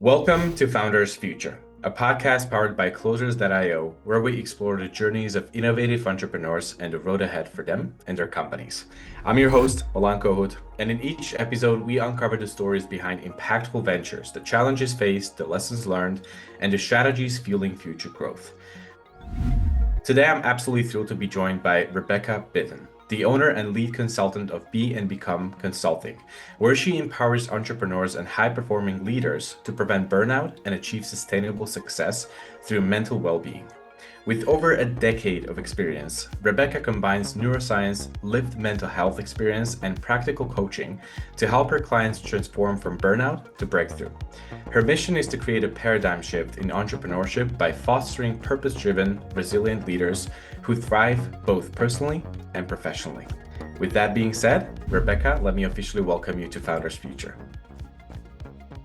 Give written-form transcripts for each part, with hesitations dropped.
Welcome to Founders Future, a podcast powered by Closers.io, where we explore the journeys of innovative entrepreneurs and the road ahead for them and their companies. I'm your host, Milan Kohut, and in each episode, we uncover the stories behind impactful ventures, the challenges faced, the lessons learned, and the strategies fueling future growth. Today, I'm absolutely thrilled to be joined by Rebecca Bitton, the owner and lead consultant of Be and Become Consulting, where she empowers entrepreneurs and high-performing leaders to prevent burnout and achieve sustainable success through mental well-being. With over a decade of experience, Rebecca combines neuroscience, lived mental health experience, and practical coaching to help her clients transform from burnout to breakthrough. Her mission is to create a paradigm shift in entrepreneurship by fostering purpose-driven, resilient leaders who thrive both personally and professionally. With that being said, Rebecca, let me officially welcome you to Founders Future.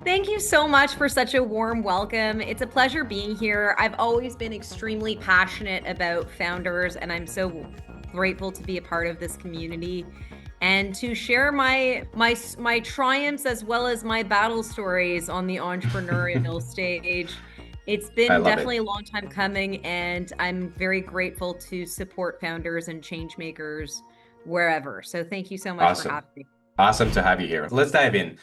Thank you so much for such a warm welcome. It's a pleasure being here. I've always been extremely passionate about founders, and I'm so grateful to be a part of this community and to share my triumphs as well as my battle stories on the entrepreneurial stage. It's been definitely a long time coming, and I'm very grateful to support founders and change makers wherever. So thank you so much for having me. Awesome to have you here. Let's dive in.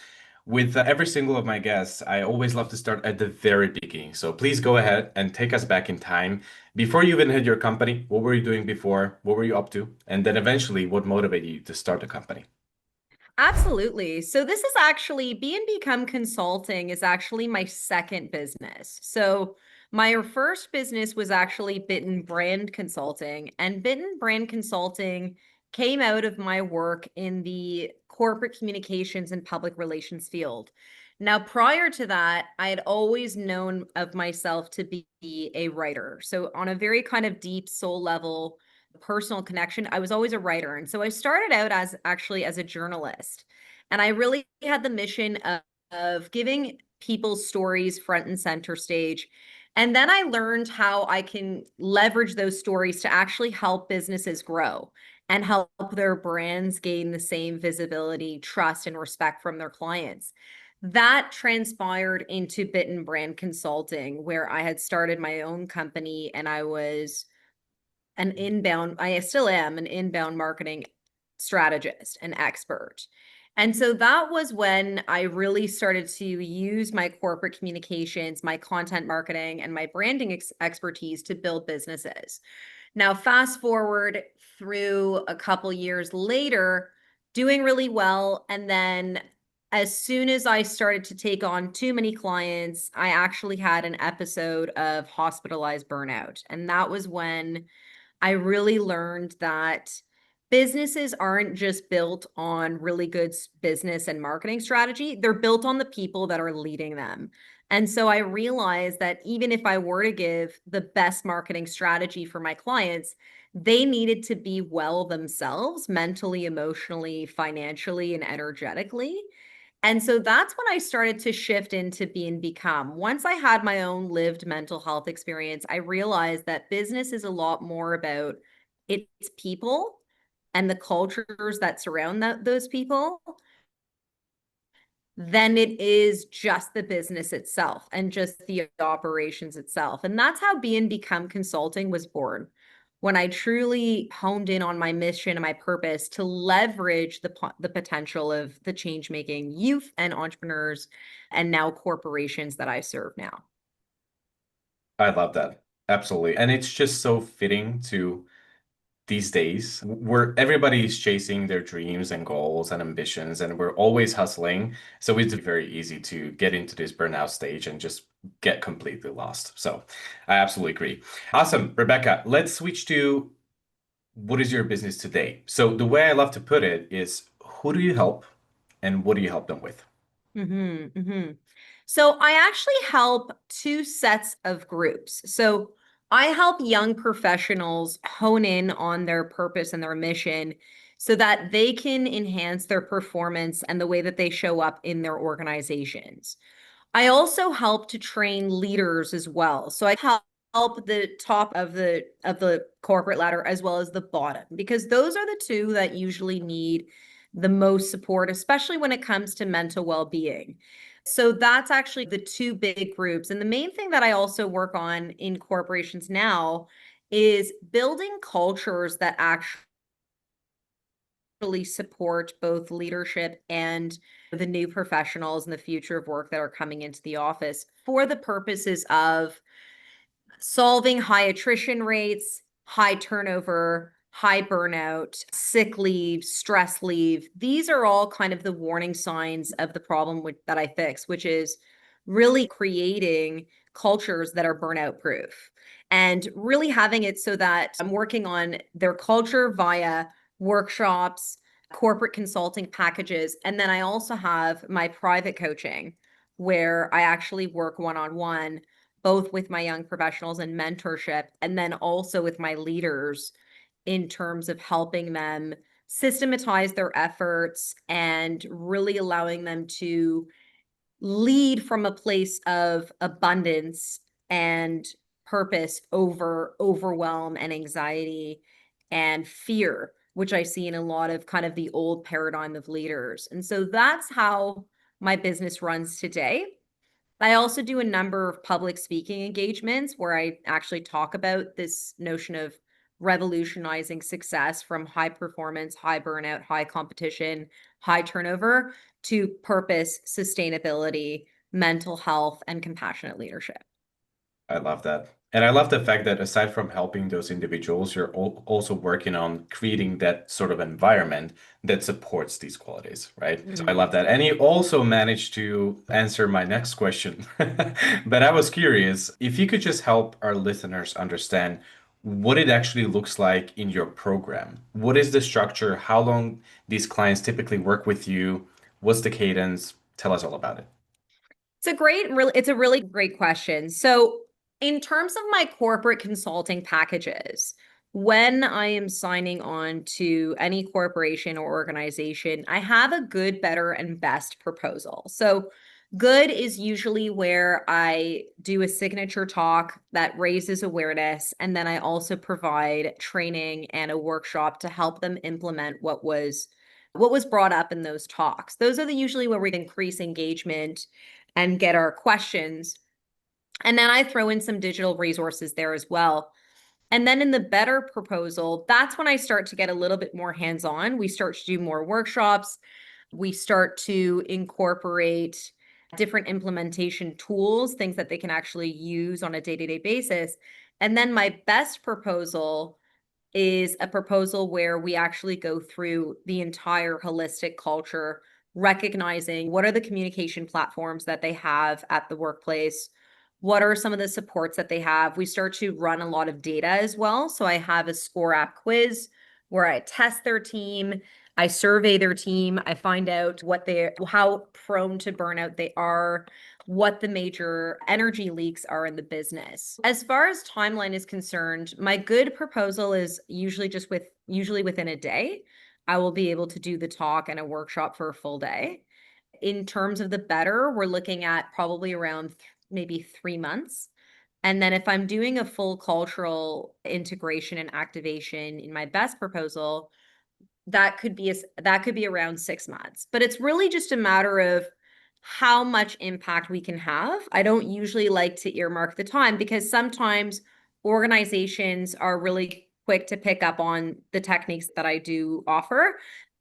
With every single of my guests, I always love to start at the very beginning. So please go ahead and take us back in time. Before you even had your company, what were you doing before? What were you up to? And then eventually, what motivated you to start a company? Absolutely. So this is actually Be and Become Consulting is actually my second business. So my first business was actually Bitton Brand Consulting, and Bitton Brand Consulting came out of my work in the corporate communications and public relations field. Now, prior to that, I had always known of myself to be a writer. So on a very kind of deep soul level, personal connection, I was always a writer. And so I started out as actually as a journalist. And I really had the mission of giving people stories front and center stage. And then I learned how I can leverage those stories to actually help businesses grow and help their brands gain the same visibility, trust, and respect from their clients. That transpired into Bitton Brand Consulting, where I had started my own company and I still am an inbound marketing strategist and expert. And so that was when I really started to use my corporate communications, my content marketing, and my branding expertise to build businesses. Now, fast forward through a couple years later, doing really well. And then as soon as I started to take on too many clients, I actually had an episode of hospitalized burnout. And that was when I really learned that businesses aren't just built on really good business and marketing strategy. They're built on the people that are leading them. And so I realized that even if I were to give the best marketing strategy for my clients, they needed to be well themselves, mentally, emotionally, financially, and energetically. And so that's when I started to shift into Be and Become. Once I had my own lived mental health experience, I realized that business is a lot more about its people and the cultures that surround those people than it is just the business itself and just the operations itself. And that's how Be and Become Consulting was born, when I truly honed in on my mission and my purpose to leverage the potential of the change-making youth and entrepreneurs and now corporations that I serve now. I love that. Absolutely. And it's just so fitting to these days where everybody's chasing their dreams and goals and ambitions, and we're always hustling. So it's very easy to get into this burnout stage and just get completely lost. So I absolutely agree. Awesome. Rebecca, let's switch to what is your business today? So the way I love to put it is, who do you help and what do you help them with? So I actually help two sets of groups. So I help young professionals hone in on their purpose and their mission so that they can enhance their performance and the way that they show up in their organizations. I also help to train leaders as well. So I help the top of the corporate ladder as well as the bottom, because those are the two that usually need the most support, especially when it comes to mental well-being. So that's actually the two big groups. And the main thing that I also work on in corporations now is building cultures that actually support both leadership and the new professionals in the future of work that are coming into the office for the purposes of solving high attrition rates, high turnover, high burnout, sick leave, stress leave. These are all kind of the warning signs of the problem that I fix, which is really creating cultures that are burnout proof and really having it so that I'm working on their culture via workshops, corporate consulting packages. And then I also have my private coaching where I actually work one on one both with my young professionals and mentorship, and then also with my leaders in terms of helping them systematize their efforts and really allowing them to lead from a place of abundance and purpose over overwhelm and anxiety and fear, which I see in a lot of kind of the old paradigm of leaders. And so that's how my business runs today. I also do a number of public speaking engagements where I actually talk about this notion of revolutionizing success from high performance, high burnout, high competition, high turnover to purpose, sustainability, mental health, and compassionate leadership. I love that. And I love the fact that aside from helping those individuals, you're also working on creating that sort of environment that supports these qualities, right? So I Mhm. love that. And you also managed to answer my next question. But I was curious if you could just help our listeners understand what it actually looks like in your program. What is the structure? How long these clients typically work with you? What's the cadence? Tell us all about it. It's a really great question. So, in terms of my corporate consulting packages, when I am signing on to any corporation or organization, I have a good, better, and best proposal. So, good is usually where I do a signature talk that raises awareness, and then I also provide training and a workshop to help them implement what was brought up in those talks. Those are usually where we increase engagement and get our questions. And then I throw in some digital resources there as well. And then in the better proposal, that's when I start to get a little bit more hands on. We start to do more workshops. We start to incorporate different implementation tools, things that they can actually use on a day to day basis. And then my best proposal is a proposal where we actually go through the entire holistic culture, recognizing what are the communication platforms that they have at the workplace, what are some of the supports that they have. We start to run a lot of data as well. So I have a score app quiz where I test their team, I survey their team, I find out how prone to burnout they are, what the major energy leaks are in the business. As far as timeline is concerned, my good proposal is usually within a day. I will be able to do the talk and a workshop for a full day. In terms of the better, we're looking at probably around maybe 3 months. And then if I'm doing a full cultural integration and activation in my best proposal, that could be around 6 months. But it's really just a matter of how much impact we can have. I don't usually like to earmark the time because sometimes organizations are really quick to pick up on the techniques that I do offer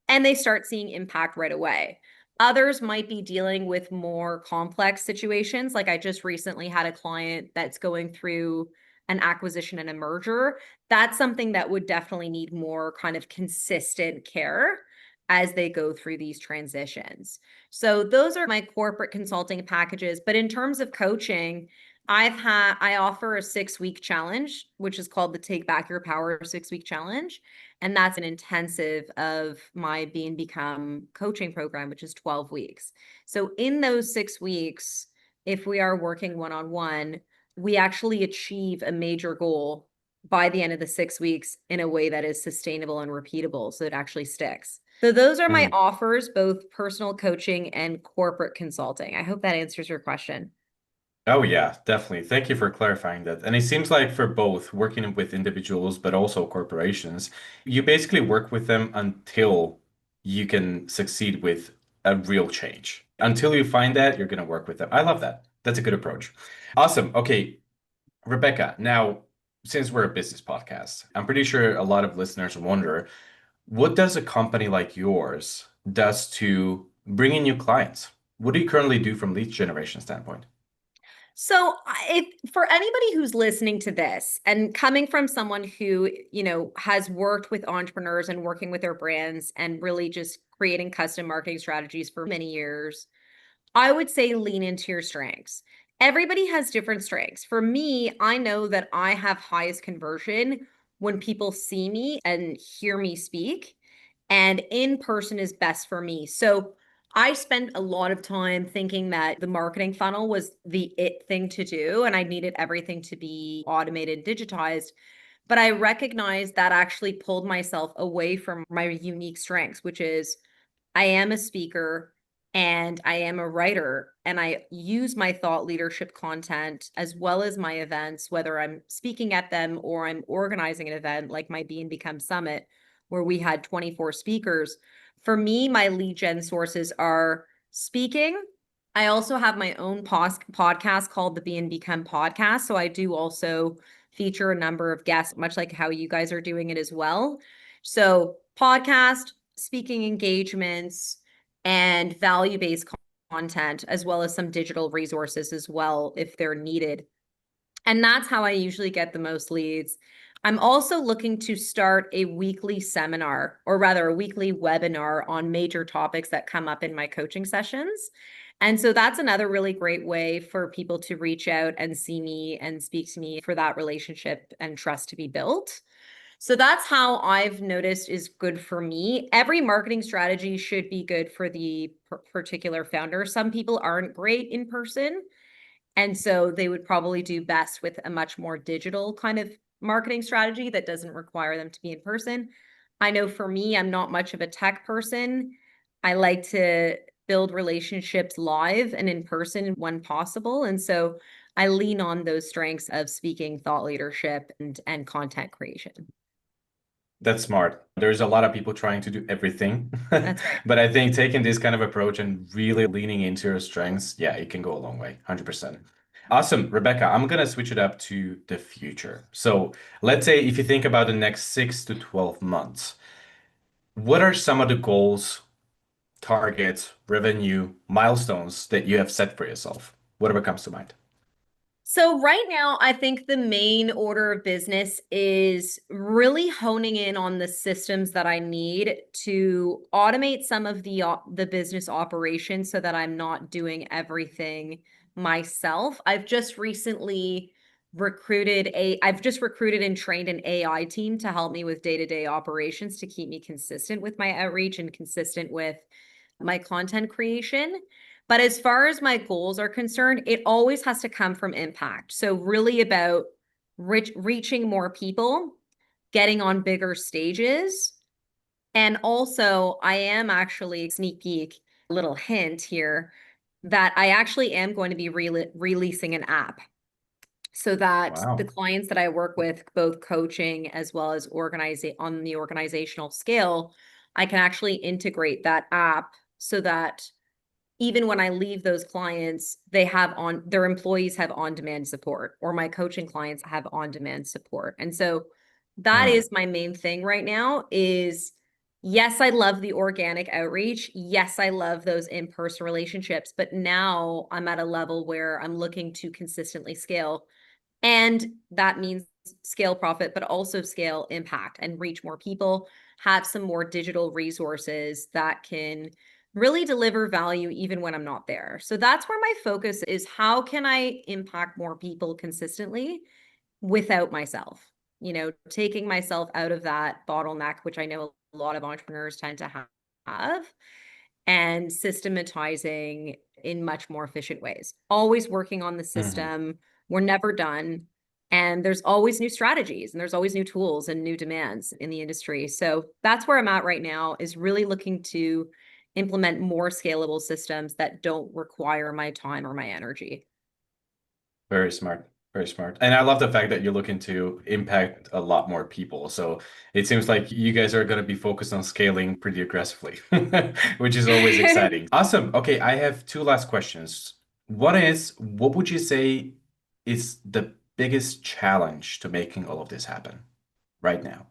and they start seeing impact right away. Others might be dealing with more complex situations. Like I just recently had a client that's going through an acquisition and a merger. That's something that would definitely need more kind of consistent care as they go through these transitions. So those are my corporate consulting packages. But in terms of coaching, I offer a 6 week challenge, which is called the Take Back Your Power 6 week challenge. And that's an intensive of my Be and Become coaching program, which is 12 weeks. So in those 6 weeks, if we are working one on one, we actually achieve a major goal by the end of the 6 weeks in a way that is sustainable and repeatable. So it actually sticks. So those are my offers, both personal coaching and corporate consulting. I hope that answers your question. Oh, yeah, definitely. Thank you for clarifying that. And it seems like for both working with individuals, but also corporations, you basically work with them until you can succeed with a real change, Until you find that, you're going to work with them. I love that. That's a good approach. Awesome. Okay, Rebecca, now, since we're a business podcast, I'm pretty sure a lot of listeners wonder, what does a company like yours does to bring in new clients? What do you currently do from lead generation standpoint? So, if for anybody who's listening to this and coming from someone who, has worked with entrepreneurs and working with their brands and really just creating custom marketing strategies for many years, I would say lean into your strengths. Everybody has different strengths. For me, I know that I have highest conversion when people see me and hear me speak, and in person is best for me. So I spent a lot of time thinking that the marketing funnel was the it thing to do, and I needed everything to be automated, digitized. But I recognized that actually pulled myself away from my unique strengths, which is I am a speaker and I am a writer, and I use my thought leadership content as well as my events, whether I'm speaking at them or I'm organizing an event like my Be and Become Summit, where we had 24 speakers. For me, my lead gen sources are speaking. I also have my own podcast called the Be and Become Podcast. So I do also feature a number of guests, much like how you guys are doing it as well. So, podcast, speaking engagements, and value-based content, as well as some digital resources as well if they're needed. And that's how I usually get the most leads. I'm also looking to start a weekly seminar, or rather a weekly webinar on major topics that come up in my coaching sessions. And so that's another really great way for people to reach out and see me and speak to me for that relationship and trust to be built. So that's how I've noticed is good for me. Every marketing strategy should be good for the particular founder. Some people aren't great in person, and so they would probably do best with a much more digital kind of marketing strategy that doesn't require them to be in person. I know for me, I'm not much of a tech person. I like to build relationships live and in person when possible. And so I lean on those strengths of speaking, thought leadership, and content creation. That's smart. There's a lot of people trying to do everything. That's right. But I think taking this kind of approach and really leaning into your strengths, yeah, it can go a long way, 100%. Awesome. Rebecca, I'm going to switch it up to the future. So let's say if you think about the next 6 to 12 months, what are some of the goals, targets, revenue, milestones that you have set for yourself? Whatever comes to mind. So right now, I think the main order of business is really honing in on the systems that I need to automate some of the business operations so that I'm not doing everything myself. I've just recruited and trained an AI team to help me with day-to-day operations to keep me consistent with my outreach and consistent with my content creation. But as far as my goals are concerned, it always has to come from impact. So, really about reaching more people, getting on bigger stages. And also, I am actually, sneak peek, little hint here, that I actually am going to be releasing an app so that the Wow. clients that I work with, both coaching as well as organizing on the organizational scale, I can actually integrate that app so that even when I leave those clients, their employees have on-demand support, or my coaching clients have on-demand support. And so that Mm, is my main thing right now is yes, I love the organic outreach. Yes, I love those in-person relationships, but now I'm at a level where I'm looking to consistently scale. And that means scale profit, but also scale impact and reach more people, have some more digital resources that can really deliver value even when I'm not there. So that's where my focus is. How can I impact more people consistently without myself? Taking myself out of that bottleneck, which I know a lot of entrepreneurs tend to have, and systematizing in much more efficient ways. Always working on the mhm. system. We're never done. And there's always new strategies and there's always new tools and new demands in the industry. So that's where I'm at right now, is really looking to implement more scalable systems that don't require my time or my energy. Very smart. Very smart. And I love the fact that you're looking to impact a lot more people. So it seems like you guys are going to be focused on scaling pretty aggressively, which is always exciting. Awesome. Okay, I have two last questions. What would you say is the biggest challenge to making all of this happen right now?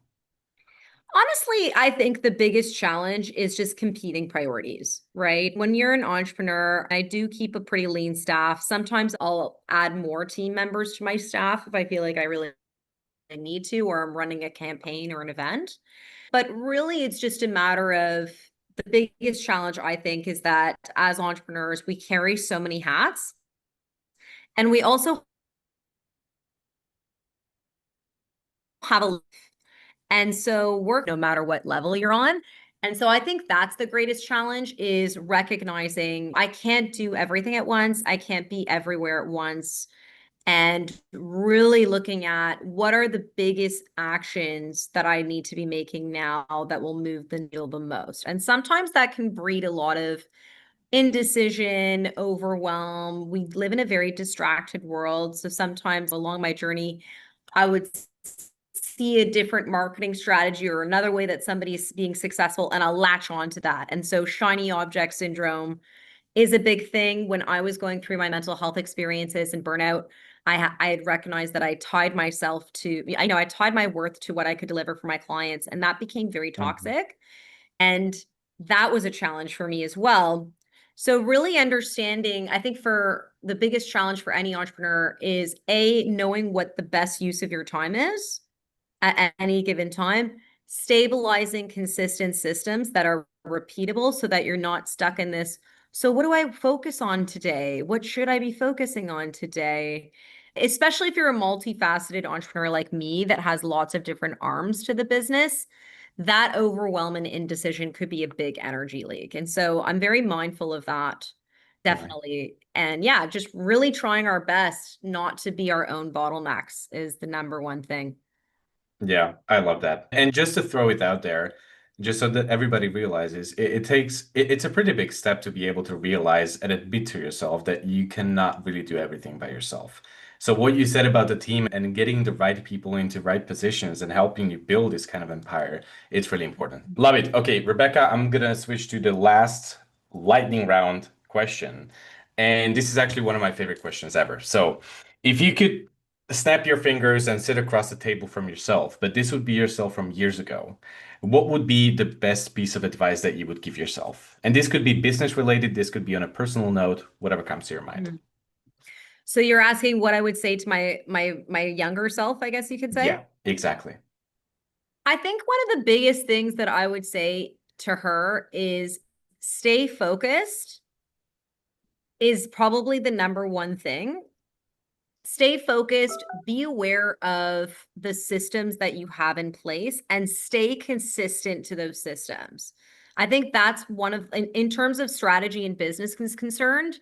Honestly, I think the biggest challenge is just competing priorities, right? When you're an entrepreneur, I do keep a pretty lean staff. Sometimes I'll add more team members to my staff if I feel like I really need to, or I'm running a campaign or an event. But really, it's just a matter of the biggest challenge, I think, is that as entrepreneurs, we carry so many hats. And we also have a And so work no matter what level you're on. And so I think that's the greatest challenge is recognizing I can't do everything at once. I can't be everywhere at once. And really looking at what are the biggest actions that I need to be making now that will move the needle the most. And sometimes that can breed a lot of indecision, overwhelm. We live in a very distracted world. So sometimes along my journey, I would see a different marketing strategy or another way that somebody's being successful, and I'll latch on to that. And so shiny object syndrome is a big thing. When I was going through my mental health experiences and burnout, I had recognized that I tied myself to, I tied my worth to what I could deliver for my clients, and that became very Mhm. toxic. And that was a challenge for me as well. So really understanding, I think for the biggest challenge for any entrepreneur is knowing what the best use of your time is at any given time, stabilizing consistent systems that are repeatable so that you're not stuck in this. So, what do I focus on today? What should I be focusing on today? Especially if you're a multifaceted entrepreneur like me that has lots of different arms to the business, that overwhelm and indecision could be a big energy leak. And so I'm very mindful of that, Right. definitely. And yeah, just really trying our best not to be our own bottlenecks is the number one thing. Yeah, I love that. And just to throw it out there, just so that everybody realizes, it's a pretty big step to be able to realize and admit to yourself that you cannot really do everything by yourself. So what you said about the team and getting the right people into right positions and helping you build this kind of empire, it's really important. Love it. Okay, Rebecca, I'm gonna switch to the last lightning round question. And this is actually one of my favorite questions ever. So if you could snap your fingers and sit across the table from yourself, but this would be yourself from years ago. What would be the best piece of advice that you would give yourself? And this could be business related, this could be on a personal note, whatever comes to your mind. Mhm. So you're asking what I would say to my younger self, I guess you could say? Yeah, exactly. I think one of the biggest things that I would say to her is stay focused is probably the number one thing. Stay focused, be aware of the systems that you have in place and stay consistent to those systems. I think that's one of, in terms of strategy and business is concerned,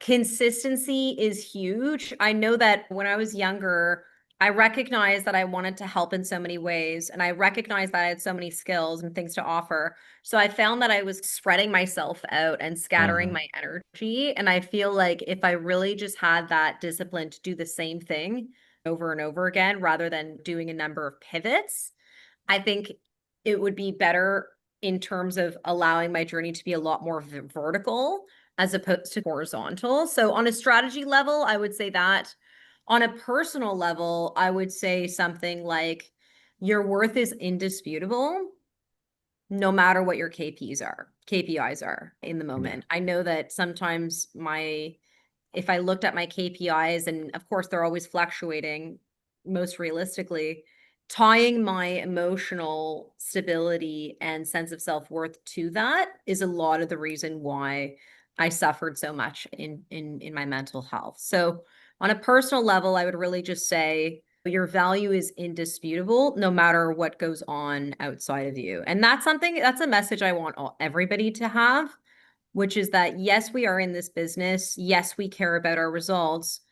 consistency is huge. I know that when I was younger, I recognized that I wanted to help in so many ways, and I recognized that I had so many skills and things to offer. So I found that I was spreading myself out and scattering Hmm. my energy. And I feel like if I really just had that discipline to do the same thing over and over again, rather than doing a number of pivots, I think it would be better in terms of allowing my journey to be a lot more vertical as opposed to horizontal. So on a strategy level, I would say that. On a personal level, I would say something like your worth is indisputable no matter what your KPIs are in the Yeah. moment. I know that sometimes if I looked at my KPIs, and of course they're always fluctuating, most realistically, tying my emotional stability and sense of self-worth to that is a lot of the reason why I suffered so much in my mental health. So on a personal level, I would really just say your value is indisputable no matter what goes on outside of you. And that's a message I want everybody to have, which is that yes, we are in this business. Yes, we care about our results,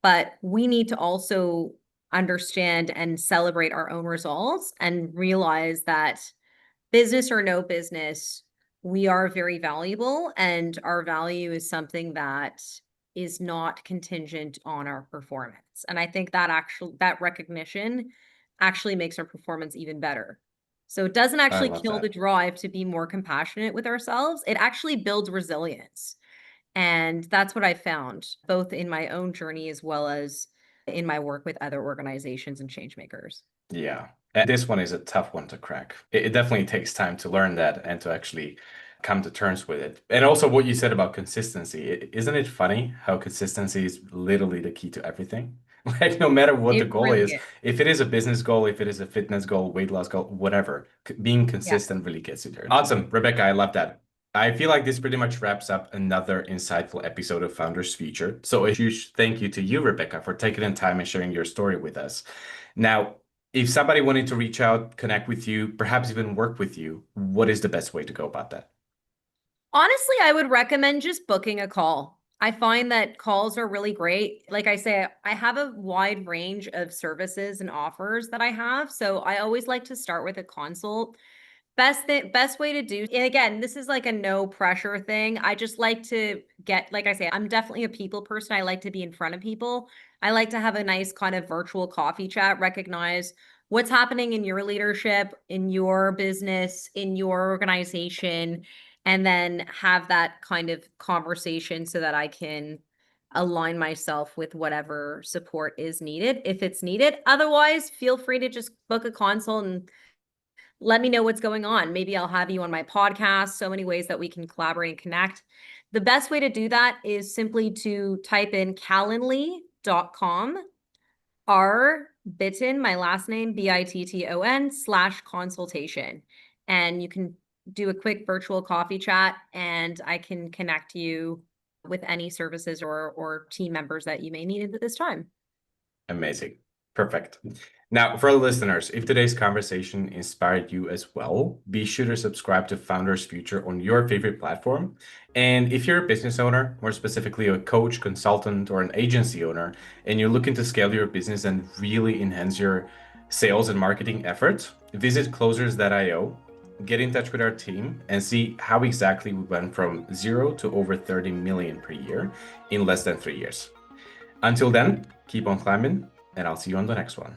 but we need to also understand and celebrate our own results and realize that business or no business, we are very valuable and our value is something that is not contingent on our performance. And I think that recognition actually makes our performance even better. So it doesn't I actually love kill the that. drive to be more compassionate with ourselves. It actually builds resilience. And that's what I found, both in my own journey as well as in my work with other organizations and change makers. Yeah. And this one is a tough one to crack. It definitely takes time to learn that and to actually come to terms with it. And also what you said about consistency. Isn't it funny how consistency is literally the key to everything? Like no matter what the It goal really is, is. if it is a business goal, if it is a fitness goal, weight loss goal, whatever, being Yeah. consistent really gets you there. Awesome, Rebecca, I love that. I feel like this pretty much wraps up another insightful episode of Founders Future. So a huge thank you to you, Rebecca, for taking the time and sharing your story with us. Now, if somebody wanted to reach out, connect with you, perhaps even work with you, what is the best way to go about that? Honestly, I would recommend just booking a call. I find that calls are really great. Like I say, I have a wide range of services and offers that I have. So I always like to start with a consult. Best way to do, and again, this is like a no pressure thing. I just like to get, like I say, I'm definitely a people person. I like to be in front of people. I like to have a nice kind of virtual coffee chat, recognize what's happening in your leadership, in your business, in your organization, and then have that kind of conversation so that I can align myself with whatever support is needed if it's needed. Otherwise, feel free to just book a consult and let me know what's going on. Maybe I'll have you on my podcast. So many ways that we can collaborate and connect. The best way to do that is simply to type in calendly.com, R Bitton, my last name, Bitton /consultation. And you can do a quick virtual coffee chat and I can connect you with any services or team members that you may need at this time. Amazing. Perfect. Now, for the listeners, if today's conversation inspired you as well, be sure to subscribe to Founders Future on your favorite platform. And if you're a business owner, more specifically a coach, consultant, or an agency owner, and you're looking to scale your business and really enhance your sales and marketing efforts, visit closers.io, get in touch with our team, and see how exactly we went from 0 to over 30 million per year in less than 3 years. Until then, keep on climbing, and I'll see you on the next one.